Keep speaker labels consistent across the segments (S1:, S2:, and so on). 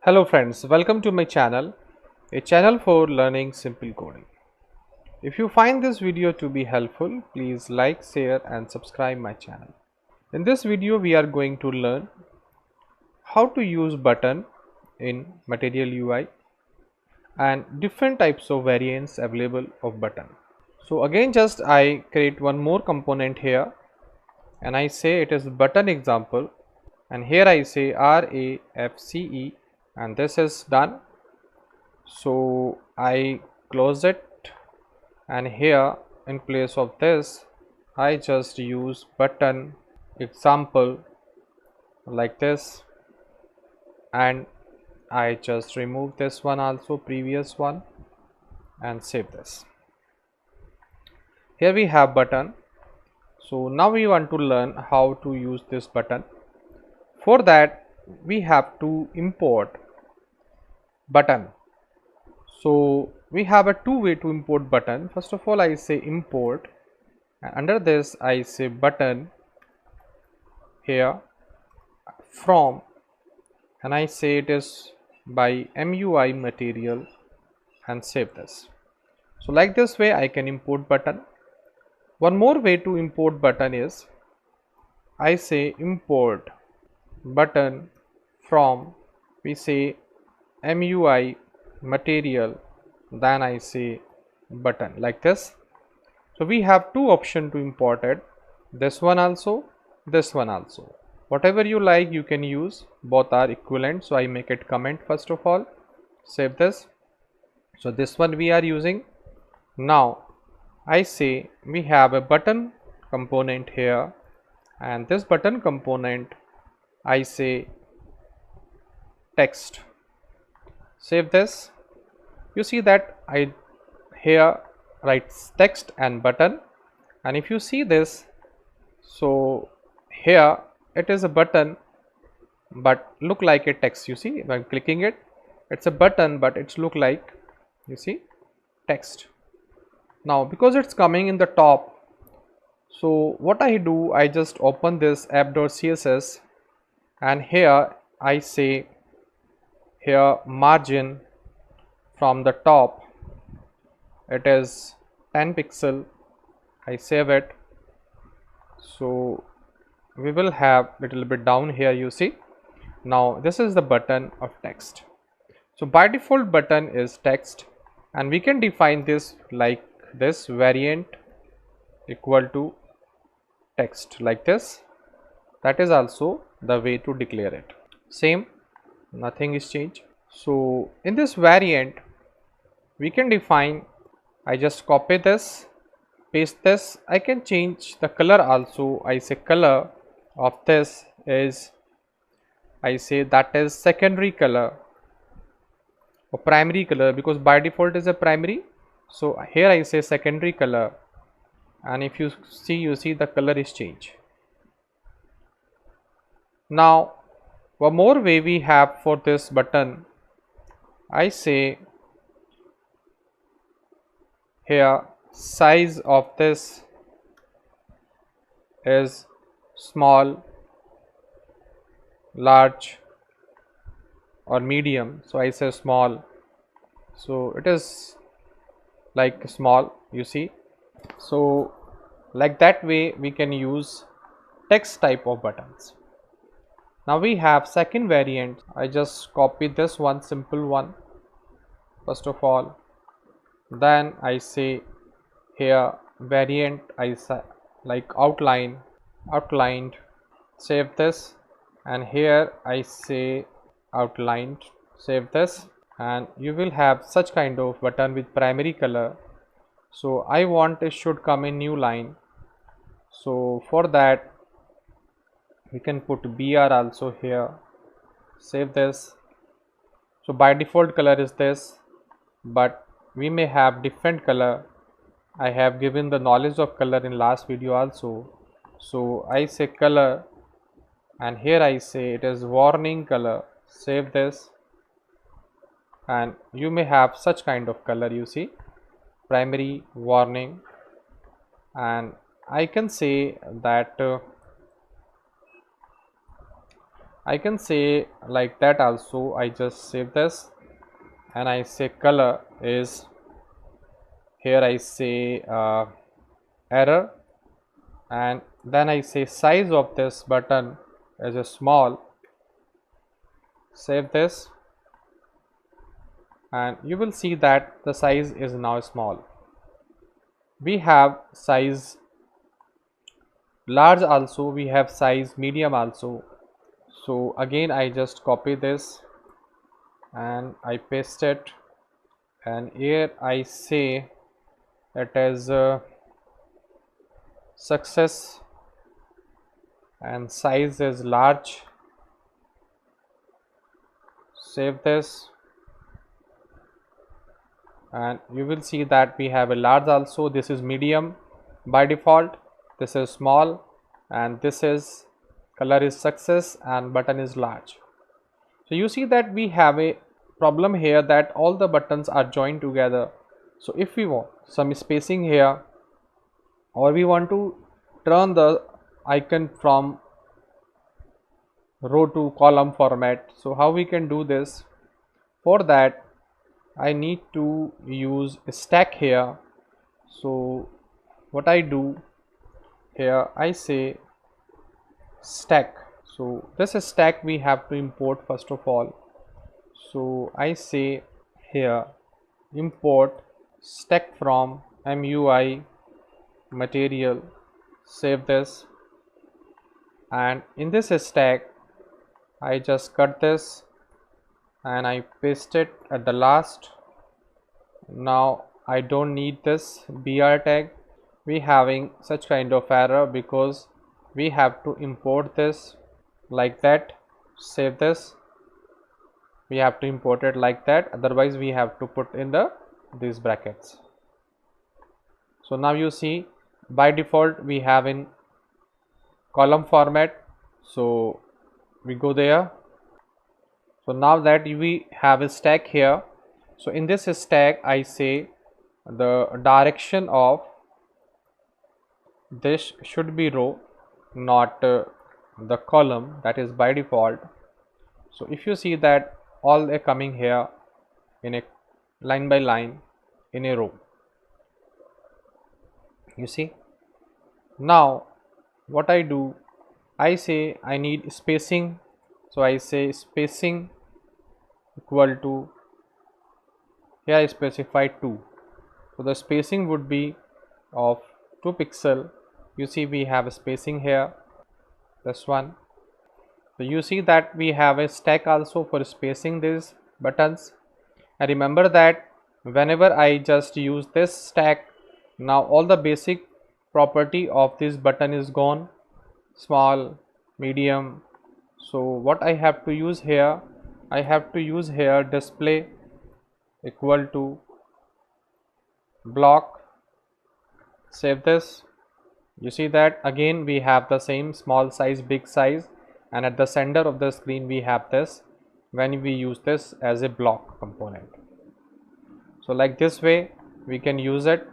S1: Hello friends, welcome to my channel, a channel for learning simple coding. If you find this video to be helpful, please like, share and subscribe my channel. In this video we are going to learn how to use button in Material UI and different types of variants available of button. So again just I create one more component here and I say it is button example, and here I say RAFCE and this is done. So I close it, and here in place of this I just use button example like this, and I just remove this one also, previous one, and save this. Here we have button. So now we want to learn how to use this button. For that we have to import button. So we have a two way to import button. First of all I say import, and under this I say button here from, and I say it is by MUI material and save this. So like this way I can import button. One more way to import button is I say import button from, we say MUI material, then I say button like this. So we have two options to import it, this one also, this one also. Whatever you like you can use, both are equivalent. So I make it comment first of all, save this. So this one we are using. Now I say we have a button component here, and this button component I say text, save this. You see that I here writes text and button, and if you see this, so here it is a button but look like a text. You see, if I'm clicking it, it's a button but it's look like, you see, text. Now because it's coming in the top, so what I do, I just open this app.css, and here I say here margin from the top it is 10 pixel, I save it. So we will have little bit down here, you see. Now this is the button of text. So by default button is text, and we can define this like this, variant equal to text like this. That is also the way to declare it. Same, nothing is changed. So in this variant we can define, I just copy this, paste this. I can change the color also. I say color of this is, I say that is secondary color or primary color, because by default is a primary. So here I say secondary color, and if you see the color is changed. Now one more way we have for this button, I say here size of this is small, large or medium. So I say small, so it is like small, you see. So like that way we can use text type of buttons. Now we have second variant. I just copy this one, simple one first of all, then I say here variant, I say like outline, outlined, save this, and here I say outlined, save this, and you will have such kind of button with primary color. So I want it should come in new line. So for that we can put BR also here, save this. So by default color is this, but we may have different color. I have given the knowledge of color in last video also. So I say color, and here I say it is warning color, save this, and you may have such kind of color, you see, primary, warning, and I can say that I can say like that also. I just save this and I say color is, here I say error, and then I say size of this button as a small. Save this and you will see that the size is now small. We have size large also, we have size medium also. So again I just copy this and I paste it, and here I say it is success and size is large. Save this and you will see that we have a large also. This is medium by default, this is small, and this is color is success and button is large. So you see that we have a problem here that all the buttons are joined together. So if we want some spacing here, or we want to turn the icon from row to column format, so how we can do this? For that I need to use a stack here. So what I do here, I say stack. So this is stack we have to import first of all. So I say here import stack from MUI material. Save this and in this stack I just cut this and I paste it at the last. Now I don't need this BR tag. We having such kind of error because we have to import this like that. Save this, we have to import it like that, otherwise we have to put in these brackets. So now you see by default we have in column format, so we go there. So now that we have a stack here, so in this stack I say the direction of this should be row, not the column, that is by default. So if you see that all are coming here in a line by line in a row, you see. Now what I do, I say I need spacing, so I say spacing equal to, here I specify 2, so the spacing would be of 2 pixel. You see we have a spacing here, this one. So you see that we have a stack also for spacing these buttons. And remember that whenever I just use this stack, now all the basic property of this button is gone, small, medium. So what I have to use here, I have to use here display equal to block. Save this. You see that again we have the same small size, big size, and at the center of the screen we have this when we use this as a block component. So like this way we can use it,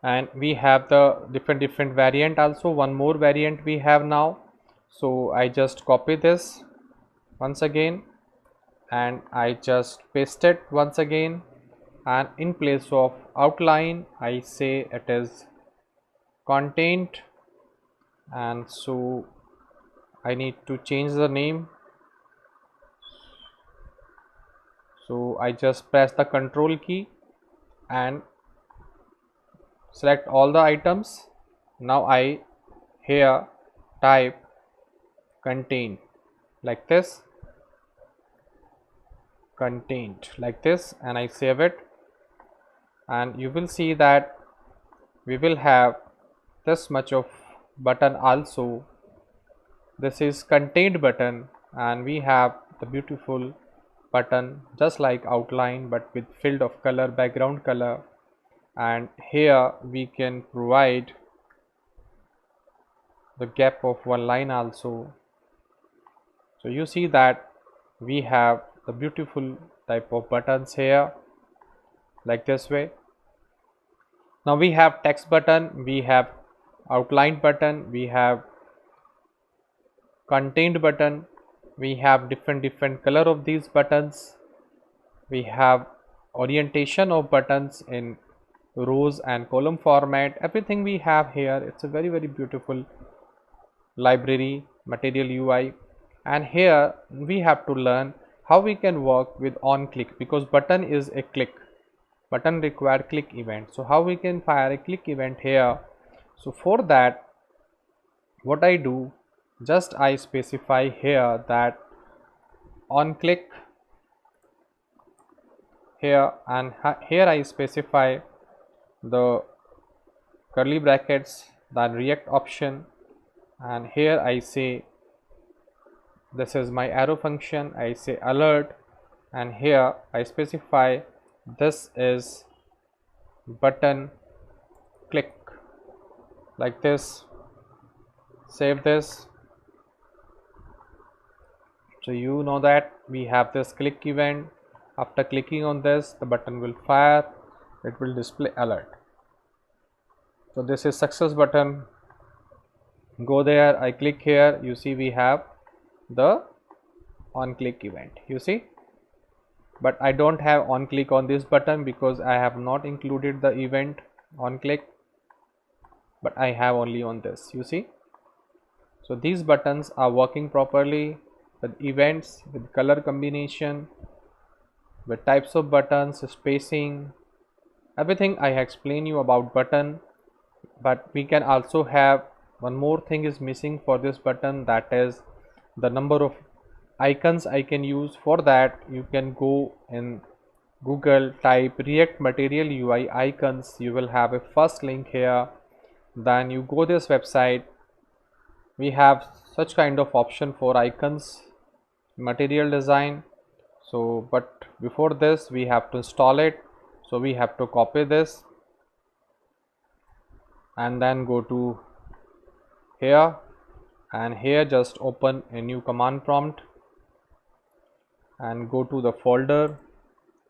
S1: and we have the different variant also. One more variant we have now, so I just copy this once again and I just paste it once again, and in place of outline I say it is content, and so I need to change the name. So I just press the control key and select all the items. Now I here type contain like this, contained like this, and I save it, and you will see that we will have this much of button also. This is contained button, and we have the beautiful button just like outline but with field of color, background color, and here we can provide the gap of one line also. So you see that we have the beautiful type of buttons here like this way. Now we have text button, we have outline button, we have contained button. We have different color of these buttons. We have orientation of buttons in rows and column format. Everything we have here. It's a very beautiful library material UI, and here we have to learn how we can work with on click, because button is a click, button require click event. So how we can fire a click event here? So for that, what I do, just I specify here that on click here, and here I specify the curly brackets, then react option, and here I say this is my arrow function. I say alert, and here I specify this is button click, like this. Save this. So you know that we have this click event. After clicking on this, the button will fire, it will display alert. So this is success button. Go there, I click here, you see we have the on click event, you see, but I don't have on click on this button because I have not included the event on click, but I have only on this, you see. So these buttons are working properly with events, with color combination, with types of buttons, spacing, everything I explain you about button. But we can also have one more thing is missing for this button, that is the number of icons I can use. For that, you can go in Google, type React Material UI icons. You will have a first link here. Then you go this website. We have such kind of option for icons, material design. So, but before this, we have to install it. So we have to copy this and then go to here, and here just open a new command prompt and go to the folder,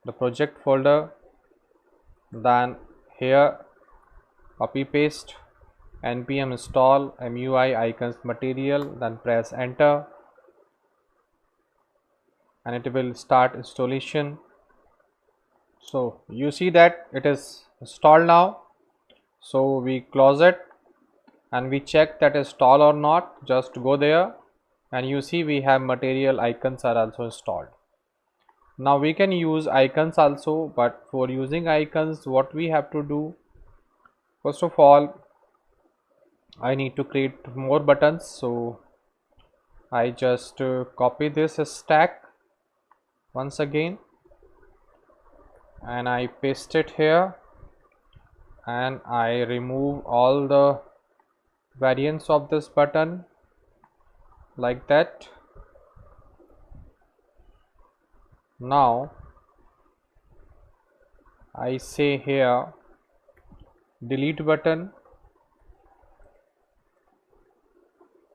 S1: the project folder, then here copy paste npm install MUI icons material, then press enter and it will start installation. So you see that it is installed now. So we close it and we check that is installed or not. Just go there and you see we have material icons are also installed. Now we can use icons also, but for using icons, what we have to do, first of all, I need to create more buttons. So I just copy this stack once again and I paste it here, and I remove all the variants of this button like that. Now I say here delete button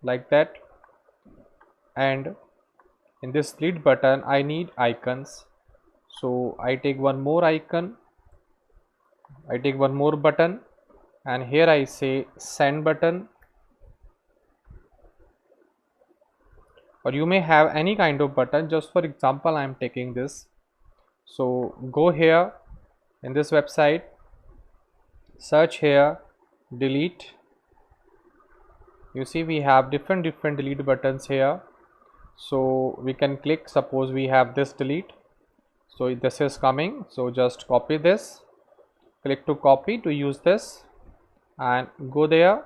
S1: like that, and in this delete button I need icons. So I take one more icon, I take one more button, and here I say send button, or you may have any kind of button. Just for example, I am taking this. So go here in this website, search here delete. You see we have different delete buttons here. So we can click, suppose we have this delete, so this is coming. So just copy this, click to copy to use this, and go there,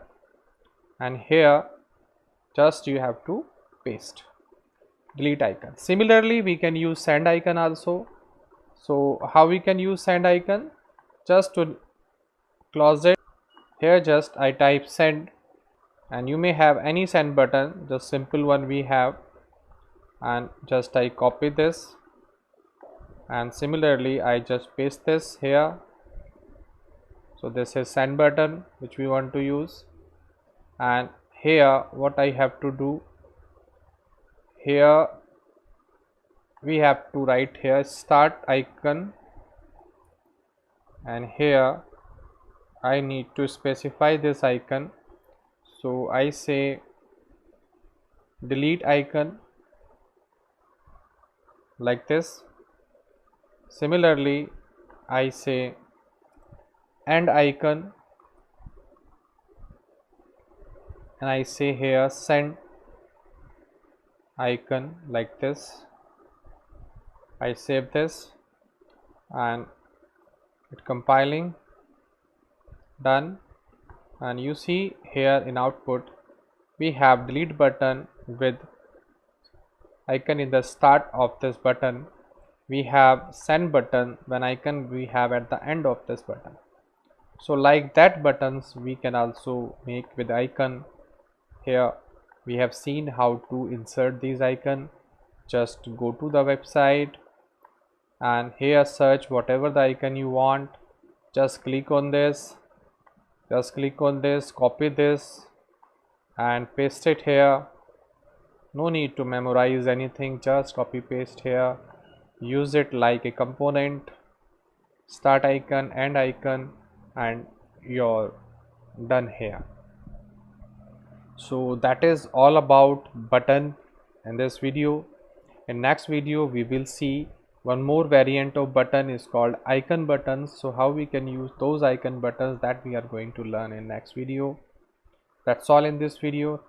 S1: and here just you have to paste delete icon. Similarly, we can use send icon also. So how we can use send icon? Just to close it, here just I type send, and you may have any send button, just simple one we have, and just I copy this, and similarly I just paste this here. So this is send button which we want to use, and here what I have to do, here we have to write here start icon, and here I need to specify this icon. So I say delete icon like this. Similarly, I say end icon, and I say here send icon like this. I save this and it compiling, done. And you see here in output we have delete button with icon in the start of this button. We have send button when icon we have at the end of this button. So like that buttons we can also make with icon. Here we have seen how to insert these icon. Just go to the website and here search whatever the icon you want. Just click on this, copy this and paste it here. No need to memorize anything, just copy paste here. Use it like a component, start icon, end icon, and you're done here. So that is all about button in this video. In next video we will see one more variant of button is called icon buttons. So how we can use those icon buttons, that we are going to learn in next video. That's all in this video.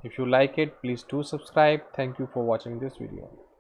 S1: If you like it, please do subscribe. Thank you for watching this video.